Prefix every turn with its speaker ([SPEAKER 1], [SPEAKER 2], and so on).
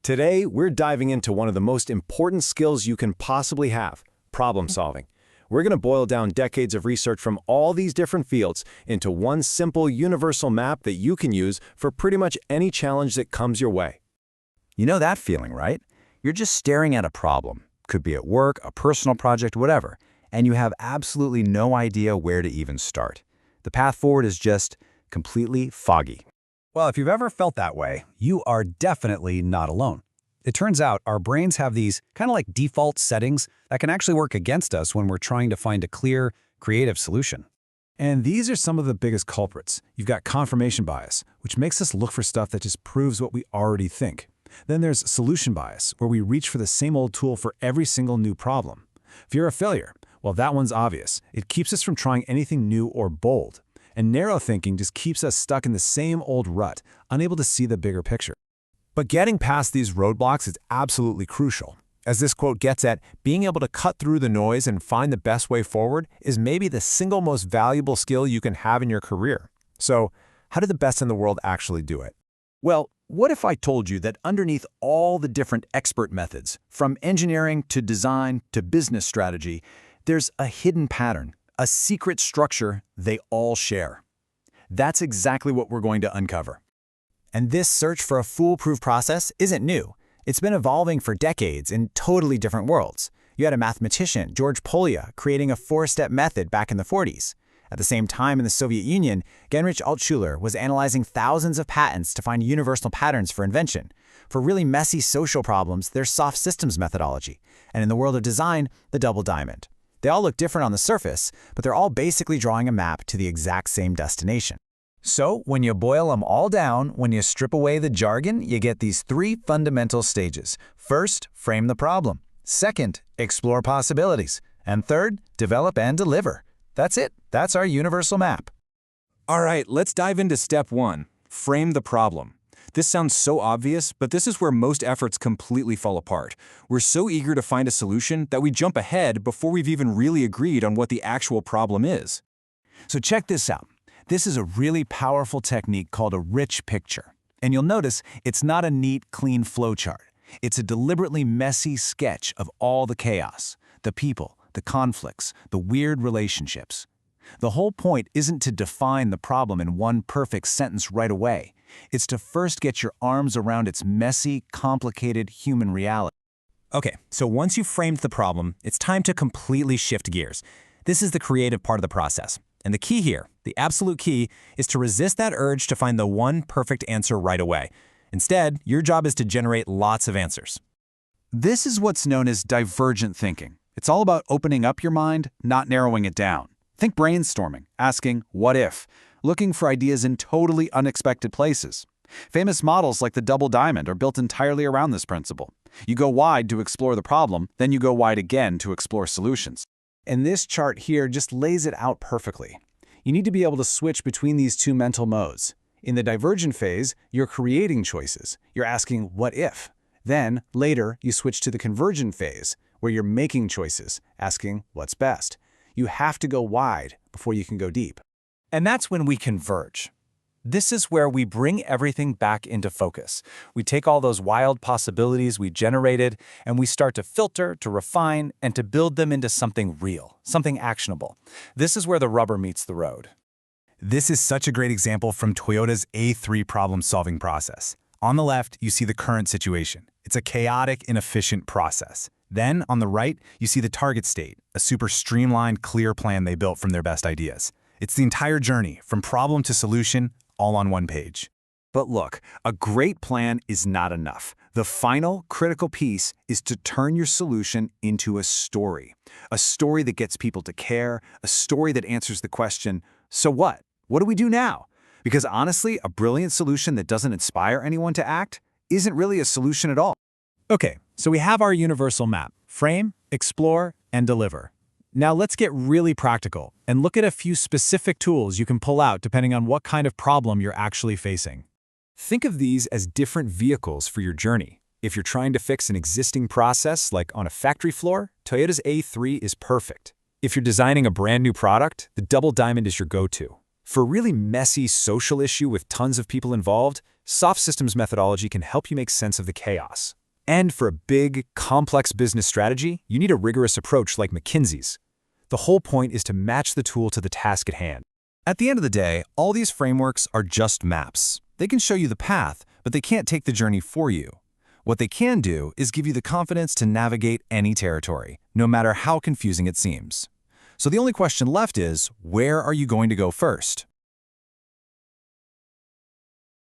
[SPEAKER 1] Today, we're diving into one of the most important skills you can possibly have, problem solving. We're going to boil down decades of research from all these different fields into one simple, universal map that you can use for pretty much any challenge that comes your way.
[SPEAKER 2] You know that feeling, right? You're just staring at a problem. Could be at work, a personal project, whatever, and you have absolutely no idea where to even start. The path forward is just completely foggy.
[SPEAKER 3] Well, if you've ever felt that way, you are definitely not alone. It turns out our brains have these kind of like default settings that can actually work against us when we're trying to find a clear, creative solution.
[SPEAKER 4] And these are some of the biggest culprits. You've got confirmation bias, which makes us look for stuff that just proves what we already think. Then there's solution bias, where we reach for the same old tool for every single new problem. Fear of failure, well, that one's obvious. It keeps us from trying anything new or bold. And narrow thinking just keeps us stuck in the same old rut, unable to see the bigger picture. But getting past these roadblocks is absolutely crucial. As this quote gets at, being able to cut through the noise and find the best way forward is maybe the single most valuable skill you can have in your career. So, how do the best in the world actually do it?
[SPEAKER 3] Well, what if I told you that underneath all the different expert methods, from engineering to design to business strategy, there's a hidden pattern, a secret structure they all share? That's exactly what we're going to uncover.
[SPEAKER 5] And this search for a foolproof process isn't new. It's been evolving for decades in totally different worlds. You had a mathematician, George Polya, creating a four-step method back in the 40s. At the same time in the Soviet Union, Genrich Altshuler was analyzing thousands of patents to find universal patterns for invention. For really messy social problems, there's soft systems methodology. And in the world of design, the double diamond. They all look different on the surface, but they're all basically drawing a map to the exact same destination.
[SPEAKER 2] So, when you boil them all down, when you strip away the jargon, you get these three fundamental stages. First, frame the problem. Second, explore possibilities. And third, develop and deliver. That's it. That's our universal map.
[SPEAKER 4] All right, let's dive into step one, frame the problem. This sounds so obvious, but this is where most efforts completely fall apart. We're so eager to find a solution that we jump ahead before we've even really agreed on what the actual problem is.
[SPEAKER 3] So check this out. This is a really powerful technique called a rich picture. And you'll notice it's not a neat, clean flowchart. It's a deliberately messy sketch of all the chaos, the people, the conflicts, the weird relationships. The whole point isn't to define the problem in one perfect sentence right away. It's to first get your arms around its messy, complicated human reality.
[SPEAKER 6] Okay, so once you've framed the problem, it's time to completely shift gears. This is the creative part of the process. And the key here, the absolute key, is to resist that urge to find the one perfect answer right away. Instead, your job is to generate lots of answers.
[SPEAKER 3] This is what's known as divergent thinking. It's all about opening up your mind, not narrowing it down. Think brainstorming, asking, what if? Looking for ideas in totally unexpected places. Famous models like the double diamond are built entirely around this principle. You go wide to explore the problem, then you go wide again to explore solutions.
[SPEAKER 4] And this chart here just lays it out perfectly. You need to be able to switch between these two mental modes. In the divergent phase, you're creating choices. You're asking, what if? Then, later, you switch to the convergent phase, where you're making choices, asking, what's best? You have to go wide before you can go deep.
[SPEAKER 6] And that's when we converge. This is where we bring everything back into focus. We take all those wild possibilities we generated, and we start to filter, to refine, and to build them into something real, something actionable. This is where the rubber meets the road.
[SPEAKER 4] This is such a great example from Toyota's A3 problem-solving process. On the left, you see the current situation. It's a chaotic, inefficient process. Then, on the right, you see the target state, a super streamlined, clear plan they built from their best ideas. It's the entire journey, from problem to solution, all on one page.
[SPEAKER 3] But look, a great plan is not enough. The final, critical piece is to turn your solution into a story that gets people to care, a story that answers the question, so what? What do we do now? Because honestly, a brilliant solution that doesn't inspire anyone to act isn't really a solution at all.
[SPEAKER 6] Okay, so we have our universal map: frame, explore, and deliver. Now let's get really practical and look at a few specific tools you can pull out depending on what kind of problem you're actually facing.
[SPEAKER 4] Think of these as different vehicles for your journey. If you're trying to fix an existing process, like on a factory floor, Toyota's A3 is perfect. If you're designing a brand new product, the double diamond is your go-to. For a really messy social issue with tons of people involved, soft systems methodology can help you make sense of the chaos. And for a big, complex business strategy, you need a rigorous approach like McKinsey's. The whole point is to match the tool to the task at hand.
[SPEAKER 2] At the end of the day, all these frameworks are just maps. They can show you the path, but they can't take the journey for you. What they can do is give you the confidence to navigate any territory, no matter how confusing it seems. So the only question left is, where are you going to go first?